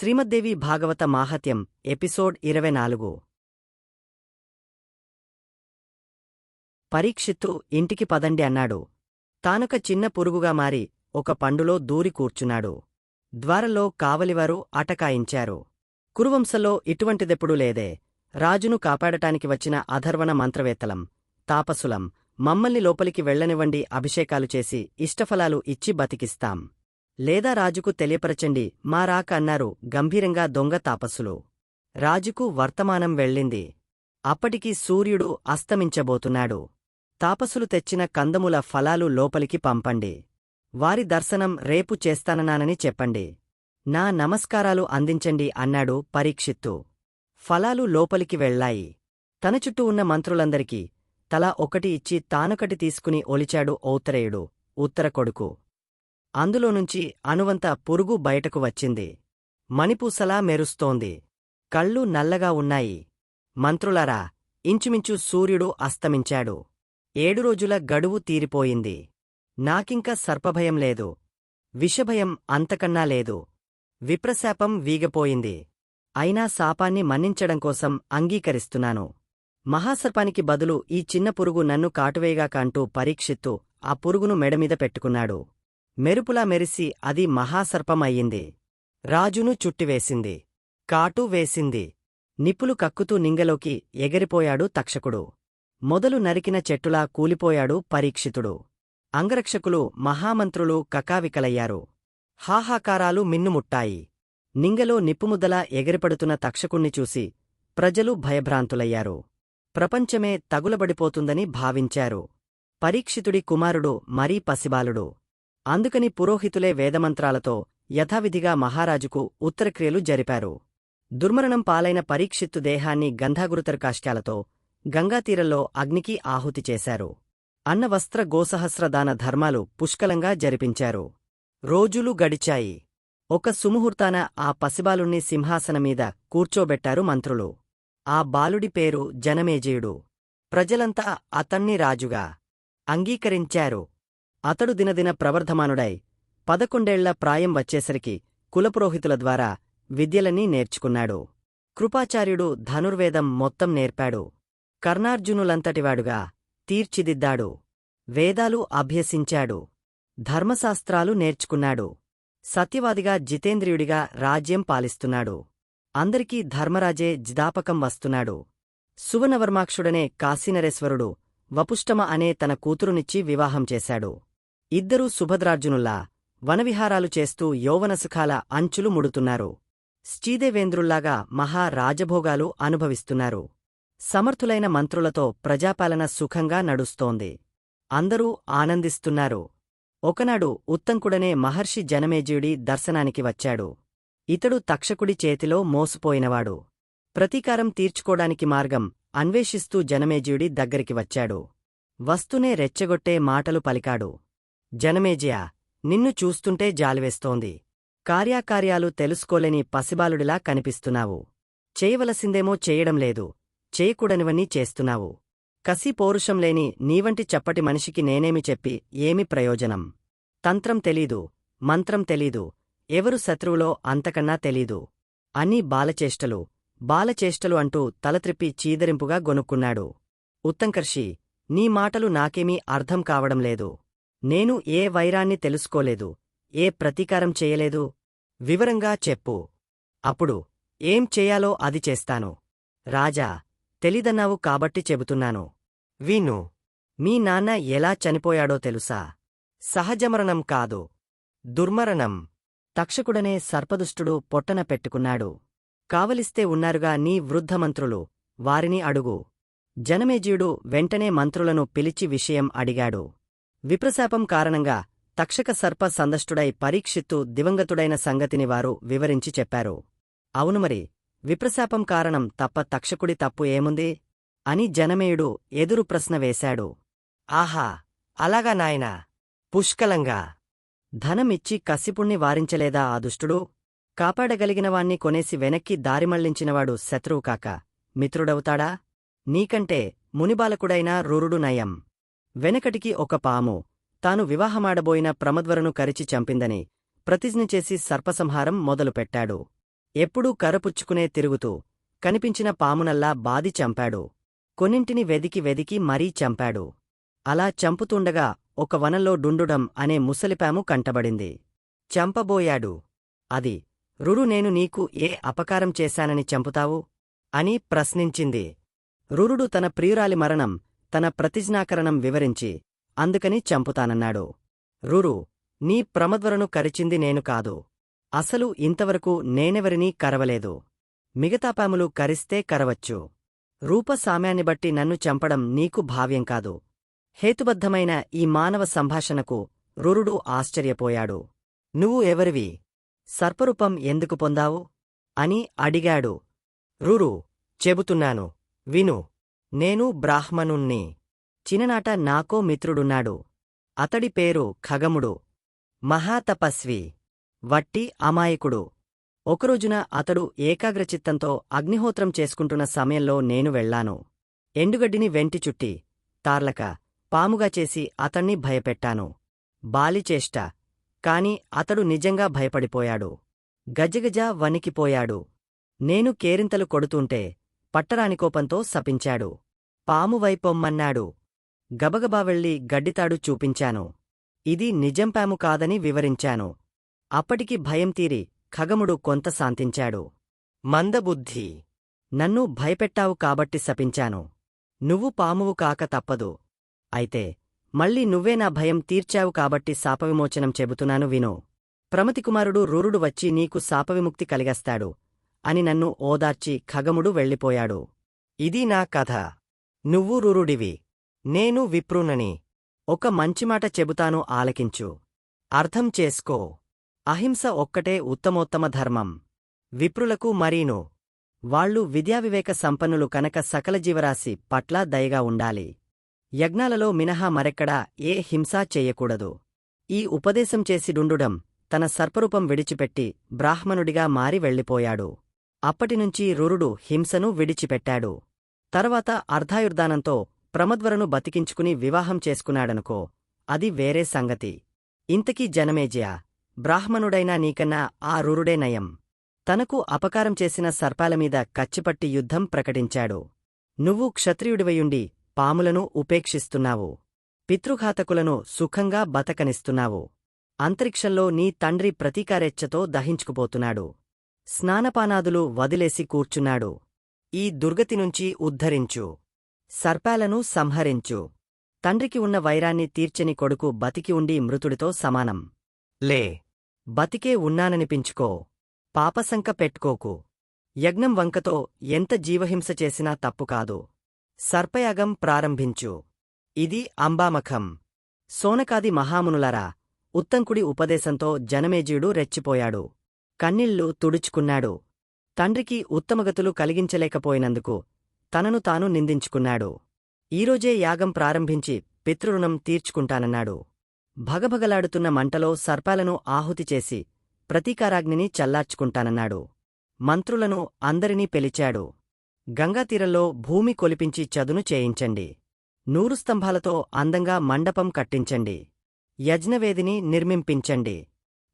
శ్రీమద్దేవి భాగవత మాహాత్యం episode 24. Parikshit ఇంటికి పదండి అన్నాడు. తానొక చిన్న పురుగుగా మారి ఒక పండులో దూరి కూర్చున్నాడు. ద్వారంలో కావలివారు అటకాయించారు. కురువంశంలో ఇటువంటిదెప్పుడూ లేదే. రాజును కాపాడటానికి వచ్చిన అధర్వణ మంత్రవేత్తలం, తాపసులం, మమ్మల్ని లోపలికి వెళ్లనివ్వండి, అభిషేకాలు చేసి ఇష్టఫలాలు ఇచ్చి బతికిస్తాం. లేదా రాజుకు తెలియపరచండి మా రాక అన్నారు గంభీరంగా దొంగ తాపసులు. రాజుకు వర్తమానం వెళ్ళింది. అప్పటికి సూర్యుడు అస్తమించబోతున్నాడు. తాపసులు తెచ్చిన కందముల ఫలాలు లోపలికి పంపండి. వారి దర్శనం రేపు చేస్తానన్నానని చెప్పండి. నా నమస్కారాలు అందించండి అన్నాడు పరీక్షిత్తు. ఫలాలు లోపలికి వెళ్లాయి. తన చుట్టూ ఉన్న మంత్రులందరికీ తలా ఒకటి ఇచ్చి తానొకటి తీసుకుని ఒలిచాడు ఔత్తరేయుడు, ఉత్తర కొడుకు. అందులోనుంచి అణువంత పురుగు బయటకు వచ్చింది. మణిపూసలా మెరుస్తోంది. కళ్ళు నల్లగా ఉన్నాయి. మంత్రులారా, ఇంచుమించు సూర్యుడు అస్తమించాడు. 7 రోజుల గడువు తీరిపోయింది. నాకింక సర్పభయం లేదు. విషభయం అంతకన్నా లేదు. విప్రశాపం వీగపోయింది. అయినా శాపాన్ని మన్నించడంకోసం అంగీకరిస్తున్నాను. మహాసర్పానికి బదులు ఈ చిన్న పురుగు నన్ను కాటువేయగాక అంటూ పరీక్షిత్తు ఆ పురుగును మెడమీద పెట్టుకున్నాడు. మెరుపులా మెరిసి అది మహాసర్పం అయ్యింది. రాజును చుట్టివేసింది. కాటు వేసింది. నిప్పులు కక్కుతూ నింగలోకి ఎగిరిపోయాడు తక్షకుడు. మొదలు నరికిన చెట్టులా కూలిపోయాడు పరీక్షితుడు. అంగరక్షకులు, మహామంత్రులు కకావికలయ్యారు. హాహాకారాలు మిన్నుముట్టాయి. నింగలో నిప్పుముద్దలా ఎగిరిపడుతున్న తక్షకుణ్ణి చూసి ప్రజలు భయభ్రాంతులయ్యారు. ప్రపంచమే తగులబడిపోతుందని భావించారు. పరీక్షితుడి కుమారుడు మరీ పసిబాలుడు. అందుకని పురోహితులే వేదమంత్రాలతో యథావిధిగా మహారాజుకు ఉత్తరక్రియలు జరిపారు. దుర్మరణం పాలైన పరీక్షిత్తు దేహాన్ని గంధాగురుతరకాష్ట్యాలతో గంగాతీరంలో అగ్నికి ఆహుతి చేశారు. అన్నవస్త్ర గోసహస్రదాన ధర్మాలు పుష్కలంగా జరిపించారు. రోజులు గడిచాయి. ఒక సుముహూర్తాన ఆ పసిబాలుణ్ణి సింహాసనమీద కూర్చోబెట్టారు మంత్రులు. ఆ బాలుడి పేరు జనమేజయుడు. ప్రజలంతా అతన్ని రాజుగా అంగీకరించారు. అతడు దినదిన ప్రవర్ధమానుడై 11 ఏళ్ల ప్రాయం వచ్చేసరికి కులపురోహితుల ద్వారా విద్యలన్నీ నేర్చుకున్నాడు. కృపాచార్యుడు ధనుర్వేదం మొత్తం నేర్పాడు. కర్ణార్జునులంతటివాడుగా తీర్చిదిద్దాడు. వేదాలు అభ్యసించాడు. ధర్మశాస్త్రాలు నేర్చుకున్నాడు. సత్యవాదిగా జితేంద్రియుడిగా రాజ్యం పాలిస్తున్నాడు. అందరికీ ధర్మరాజే జ్ఞాపకం వస్తున్నాడు. సువర్ణవర్మాక్షుడనే కాశీనరేశ్వరుడు వపుష్టమ అనే తన కూతురునిచ్చి వివాహం చేశాడు. ఇద్దరూ సుభద్రార్జునుల్లా వనవిహారాలు చేస్తూ యౌవనసుఖాల అంచులు ముడుతున్నారు. శ్రీదేవేంద్రుల్లాగా మహా రాజభోగాలు అనుభవిస్తున్నారు. సమర్థులైన మంత్రులతో ప్రజాపాలన సుఖంగా నడుస్తోంది. అందరూ ఆనందిస్తున్నారు. ఒకనాడు ఉత్తంకుడనే మహర్షి జనమేజయుడి దర్శనానికి వచ్చాడు. ఇతడు తక్షకుడి చేతిలో మోసుపోయినవాడు. ప్రతీకారం తీర్చుకోడానికి మార్గం అన్వేషిస్తూ జనమేజయుడి దగ్గరికి వచ్చాడు. వస్తూనే రెచ్చగొట్టే మాటలు పలికాడు. జనమేజయ, నిన్ను చూస్తుంటే జాలివేస్తోంది. కార్యాకార్యాలు తెలుసుకోలేని పసిబాలుడిలా కనిపిస్తున్నావు. చేయవలసిందేమో చేయడం లేదు, చేయకూడనివన్నీ చేస్తున్నావు. కసి పౌరుషం లేని నీవంటి చప్పటి మనిషికి నేనేమి చెప్పి ఏమి ప్రయోజనం? తంత్రం తెలీదు, మంత్రం తెలీదు, ఎవరు శత్రువులో అంతకన్నా తెలీదు. అన్నీ బాలచేష్టలు అంటూ తలత్రిప్పి చీదరింపుగా గొనుక్కున్నాడు. ఉత్తంకర్షి, నీ మాటలు నాకేమీ అర్థం కావడం లేదు. నేను ఏ వైరాన్ని తెలుసుకోలేదు, ఏ ప్రతీకారం చేయలేదు. వివరంగా చెప్పు. అప్పుడు ఏం చేయాలో అది చేస్తాను. రాజా, తెలీదన్నావు కాబట్టి చెబుతున్నాను. విను. మీ నాన్న ఎలా చనిపోయాడో తెలుసా? సహజమరణం కాదు, దుర్మరణం. తక్షకుడనే సర్పదుష్టుడు పొట్టన పెట్టుకున్నాడు. కావలిస్తే ఉన్నారుగా నీ వృద్ధమంత్రులు, వారిని అడుగు. జనమేజయుడు వెంటనే మంత్రులను పిలిచి విషయం అడిగాడు. విప్రశాపం కారణంగా తక్షక సర్ప సందష్టుడై పరీక్షిత్తు దివంగతుడైన సంగతిని వారు వివరించి చెప్పారు. అవునుమరి, విప్రశాపం కారణం తప్ప తక్షకుడి తప్పు ఏముంది అని జనమేయుడు ఎదురు ప్రశ్న వేశాడు. ఆహా, అలాగా నాయనా, పుష్కలంగా. ధనమిచ్చి కసిపుణ్ణి వారించలేదా ఆ దుష్టుడు? కాపాడగలిగినవాణ్ణి కొనేసి వెనక్కి దారిమళ్లించినవాడు శత్రువు కాక మిత్రుడవుతాడా? నీకంటే మునిబాలకుడైన రురుడు నయం. వెనకటికి ఒక పాము తాను వివాహమాడబోయిన ప్రమద్వరను కరిచి చంపిందని ప్రతిజ్ఞ చేసి సర్పసంహారం మొదలుపెట్టాడు. ఎప్పుడూ కరపుచ్చుకునే తిరుగుతూ కనిపించిన పామునల్లా బాది చంపాడు. కొన్నింటిని వెదికి వెదికి మరీ చంపాడు. అలా చంపుతుండగా ఒక వనంలో డుండుడం అనే ముసలిపాము కంటబడింది. చంపబోయాడు. అది, రురు, నేను నీకు ఏ అపకారం చేశానని చంపుతావు అని ప్రశ్నించింది. రురుడు తన ప్రియురాలి మరణం, తన ప్రతిజ్ఞాకరణం వివరించి అందుకని చంపుతానన్నాడు. రురు, నీ ప్రమద్వరను కరిచింది నేను కాదు. అసలు ఇంతవరకు నేనెవరినీ కరవలేదు. మిగతా పాములు కరిస్తే కరవచ్చు. రూపసామ్యాన్ని బట్టి నన్ను చంపడం నీకు భావ్యం కాదు. హేతుబద్ధమైన ఈ మానవ సంభాషణకు రురుడు ఆశ్చర్యపోయాడు. నువ్వు ఎవరివి? సర్పరూపం ఎందుకు పొందావు అని అడిగాడు. రురు, చెబుతున్నాను, విను. నేను బ్రాహ్మణుణ్ణి. చిన్ననాట నాకో మిత్రుడున్నాడు. అతడి పేరు ఖగముడు. మహాతపస్వి. వట్టి అమాయకుడు. ఒకరోజున అతడు ఏకాగ్రచిత్తంతో అగ్నిహోత్రం చేసుకుంటున్న సమయంలో నేను వెళ్లాను. ఎండుగడ్డిని వెంటి చుట్టి తార్లక పాముగా చేసి అతణ్ణి భయపెట్టాను. బాలిచేష్ట. కాని అతడు నిజంగా భయపడిపోయాడు. గజగజ వణికిపోయాడు. నేను కేరింతలు కొడుతుంటే పట్టరానికోపంతో శపించాడు. పాము వైపొమ్మన్నాడు. గబగబా వెళ్లి గడ్డితాడు చూపించాను. ఇది నిజం పాము కాదని వివరించాను. అప్పటికి భయం తీరి ఖగముడు కొంత శాంతించాడు. మందబుద్ధి. నన్ను భయపెట్టావు కాబట్టి శపించాను. నువ్వు పామువు కాక తప్పదు. అయితే మళ్ళీ నువ్వే నా భయం తీర్చావు కాబట్టి శాపవిమోచనం చెబుతున్నాను, విను. ప్రమతికుమారుడు రురుడు వచ్చి నీకు శాపవిముక్తి కలిగస్తాడు అని నన్ను ఓదార్చి ఖగముడు వెళ్ళిపోయాడు. ఇది నా కథ. నువ్వు రురుడివి, నేను విప్రునని. ఒక మంచిమాట చెబుతాను, ఆలకించు. అర్థం చేసుకో. అహింస ఒక్కటే ఉత్తమోత్తమ ధర్మం. విప్రులకు మరీను. వాళ్లు విద్యావివేక సంపన్నులు కనుక సకల జీవరాశి పట్ల దయగా ఉండాలి. యజ్ఞాలలో మినహా మరెక్కడా ఏ హింసా చెయ్యకూడదు. ఈ ఉపదేశం చేసి డుండుడం తన సర్పరూపం విడిచిపెట్టి బ్రాహ్మణుడిగా మారి వెళ్ళిపోయాడు. అప్పటినుంచి రురుడు హింసను విడిచిపెట్టాడు. తర్వాత అర్ధాయుర్దానంతో ప్రమద్వరను బతికించుకుని వివాహం చేసుకున్నాడనుకో, అది వేరే సంగతి. ఇంతకీ జనమేజయ, బ్రాహ్మణుడైనా నీకన్నా ఆ రురుడే నయం. తనకు అపకారం చేసిన సర్పాలమీద కచ్చిపట్టి యుద్ధం ప్రకటించాడు. నువ్వు క్షత్రియుడివయుండి పాములను ఉపేక్షిస్తున్నావు. పితృఘాతకులను సుఖంగా బతకనిస్తున్నావు. అంతరిక్షంలో నీ తండ్రి ప్రతీకారేచ్ఛతో దహించుకుపోతున్నాడు. స్నానపానాదులు వదిలేసి కూర్చున్నాడు. ఈ దుర్గతినుంచి ఉద్ధరించు. సర్పాలను సంహరించు. తండ్రికి ఉన్న వైరాన్ని తీర్చని కొడుకు బతికి ఉండి మృతుడితో సమానం. లే, బతికే ఉన్నాననిపించుకో. పాపశంక పెట్టుకోకు. యజ్ఞం వంకతో ఎంత జీవహింస చేసినా తప్పుకాదు. సర్పయాగం ప్రారంభించు. ఇది అంబామఖం. సోనకాది మహామునులారా, ఉత్తంకుడి ఉపదేశంతో జనమేజయుడు రెచ్చిపోయాడు. కన్నీళ్లు తుడుచుకున్నాడు. తండ్రికి ఉత్తమగతులు కలిగించలేకపోయినందుకు తనను తాను నిందించుకున్నాడు. ఈరోజే యాగం ప్రారంభించి పితృరుణం తీర్చుకుంటానన్నాడు. భగభగలాడుతున్న మంటలో సర్పాలను ఆహుతి చేసి ప్రతీకారాగ్నిని చల్లార్చుకుంటానన్నాడు. మంత్రులను అందరినీ పిలిచాడు. గంగాతీరంలో భూమి కొలిపించి చదును చేయించండి. 100 స్తంభాలతో అందంగా మండపం కట్టించండి. యజ్ఞవేదిని నిర్మింపించండి.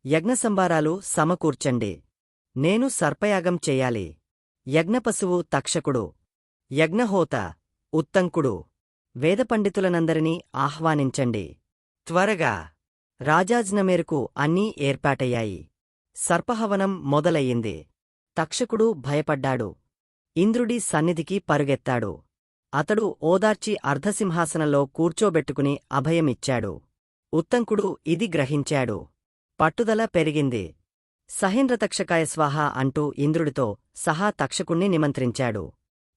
యజ్ఞసంభారాలు సమకూర్చండి. నేను సర్పయాగం చెయ్యాలి. యజ్ఞపశువు తక్షకుడు, యజ్ఞహోత ఉత్తంకుడు, వేదపండితులనందరినీ ఆహ్వానించండి. త్వరగా. రాజాజ్ఞ మేరకు అన్నీ ఏర్పాటయ్యాయి. సర్పహవనం మొదలయ్యింది. తక్షకుడు భయపడ్డాడు. ఇంద్రుడి సన్నిధికి పరుగెత్తాడు. అతడు ఓదార్చి అర్ధసింహాసనంలో కూర్చోబెట్టుకుని అభయమిచ్చాడు. ఉత్తంకుడు ఇది గ్రహించాడు. పట్టుదల పెరిగింది. సహేంద్రతక్షకాయ స్వాహ అంటూ ఇంద్రుడితో సహా తక్షకుణ్ణి నిమంత్రించాడు.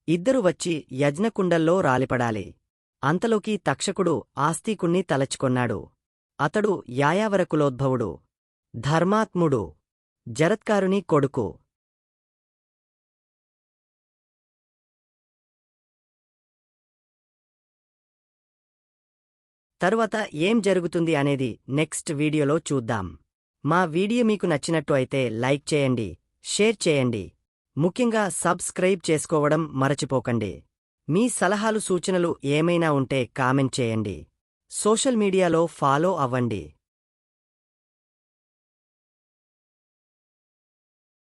ఇద్దరు వచ్చి యజ్ఞకుండల్లో రాలిపడాలి. అంతలోకి తక్షకుడు ఆస్తికుణ్ణి తలచుకొన్నాడు. అతడు యాయావరకులోద్భవుడు, ధర్మాత్ముడు, జరత్కారుని కొడుకు. తరువాత ఏం జరుగుతుంది అనేది నెక్స్ట్ వీడియోలో చూద్దాం. మా వీడియో మీకు నచ్చినట్టు అయితే లైక్ చేయండి, షేర్ చేయండి. ముఖ్యంగా సబ్స్క్రైబ్ చేసుకోవడం మరచిపోకండి. మీ సలహాలు సూచనలు ఏమైనా ఉంటే కామెంట్ చేయండి. సోషల్ మీడియాలో ఫాలో అవ్వండి.